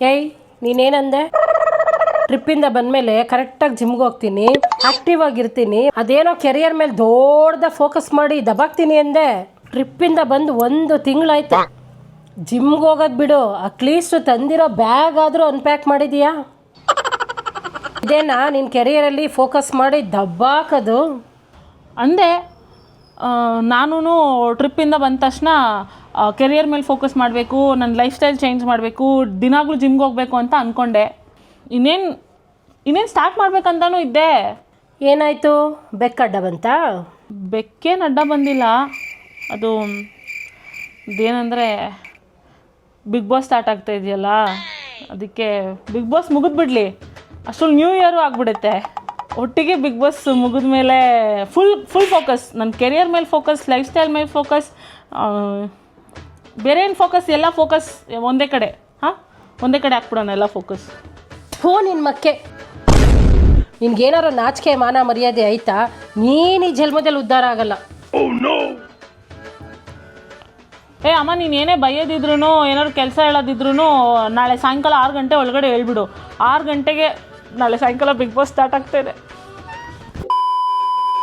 ಏಯ್ ನೀನೇನಂದೆ? ಟ್ರಿಪ್ಪಿಂದ ಬಂದಮೇಲೆ ಕರೆಕ್ಟಾಗಿ ಜಿಮ್ಗೆ ಹೋಗ್ತೀನಿ, ಆ್ಯಕ್ಟಿವ್ ಆಗಿರ್ತೀನಿ, ಅದೇನೋ ಕೆರಿಯರ್ ಮೇಲೆ ದೊಡ್ಡ ಫೋಕಸ್ ಮಾಡಿ ದಬಾಕ್ತೀನಿ ಅಂದೆ. ಟ್ರಿಪ್ಪಿಂದ ಬಂದು 1 ತಿಂಗಳಾಯ್ತು. ಜಿಮ್ಗೆ ಹೋಗೋದು ಬಿಡು, ಅಟ್ಲೀಸ್ಟ್ ತಂದಿರೋ ಬ್ಯಾಗ್ ಆದರೂ ಅನ್ಪ್ಯಾಕ್ ಮಾಡಿದೀಯಾ? ಇದೇನಾ ನಿನ್ನ ಕೆರಿಯರಲ್ಲಿ ಫೋಕಸ್ ಮಾಡಿ ದಬ್ಬಾಕೋದು? ಅಂದೆ ನಾನು ಟ್ರಿಪ್ಪಿಂದ ಬಂದ ತಕ್ಷಣ ಕೆರಿಯರ್ ಮೇಲೆ ಫೋಕಸ್ ಮಾಡಬೇಕು, ನನ್ನ ಲೈಫ್ ಸ್ಟೈಲ್ ಚೇಂಜ್ ಮಾಡಬೇಕು, ದಿನಾಗಲೂ ಜಿಮ್ಗೆ ಹೋಗಬೇಕು ಅಂತ ಅಂದ್ಕೊಂಡೆ. ಇನ್ನೇನು ಸ್ಟಾರ್ಟ್ ಮಾಡ್ಬೇಕಂತನೂ ಇದ್ದೆ. ಏನಾಯಿತು? ಬೆಕ್ಕಡ್ಡ ಬಂತಾ? ಬೆಕ್ಕೇನು ಅಡ್ಡ ಬಂದಿಲ್ಲ. ಅದು ಇದೇನೆಂದರೆ ಬಿಗ್ ಬಾಸ್ ಸ್ಟಾರ್ಟ್ ಆಗ್ತಾ ಇದೆಯಲ್ಲ, ಅದಕ್ಕೆ ಬಿಗ್ ಬಾಸ್ ಮುಗಿದ್ಬಿಡ್ಲಿ, ಅಷ್ಟೊಂದು ನ್ಯೂ ಇಯರು ಆಗಿಬಿಡುತ್ತೆ. ಒಟ್ಟಿಗೆ ಬಿಗ್ ಬಾಸ್ ಮುಗಿದ ಮೇಲೆ ಫುಲ್ ಫೋಕಸ್, ನನ್ನ ಕೆರಿಯರ್ ಮೇಲೆ ಫೋಕಸ್, ಲೈಫ್ ಸ್ಟೈಲ್ ಮೇಲೆ ಫೋಕಸ್, ಬೇರೆ ಏನು ಫೋಕಸ್, ಎಲ್ಲ ಫೋಕಸ್ ಒಂದೇ ಕಡೆ ಹಾಕ್ಬಿಡೋಣ ಎಲ್ಲ ಫೋಕಸ್. ನಿನ್ನ ಮಕ್ಕೆ, ನಿನ್ಗೇನಾರು ನಾಚಿಕೆ ಮಾನ ಮರ್ಯಾದೆ ಆಯ್ತಾ? ನೀನು ಈ ಜನ್ಮದಲ್ಲಿ ಉದ್ಧಾರ ಆಗಲ್ಲ. ಅಮ್ಮ, ನೀನು ಏನೇ ಬೈಯೋದಿದ್ರು, ಏನಾದ್ರು ಕೆಲಸ ಹೇಳೋದಿದ್ರು ನಾಳೆ ಸಾಯಂಕಾಲ 6 ಗಂಟೆ ಒಳಗಡೆ ಹೇಳ್ಬಿಡು. 6 ಗಂಟೆಗೆ ನಾಳೆ ಸಾಯಂಕಾಲ ಬಿಗ್ ಬಾಸ್ ಸ್ಟಾರ್ಟ್ ಆಗ್ತಾಯಿದೆ.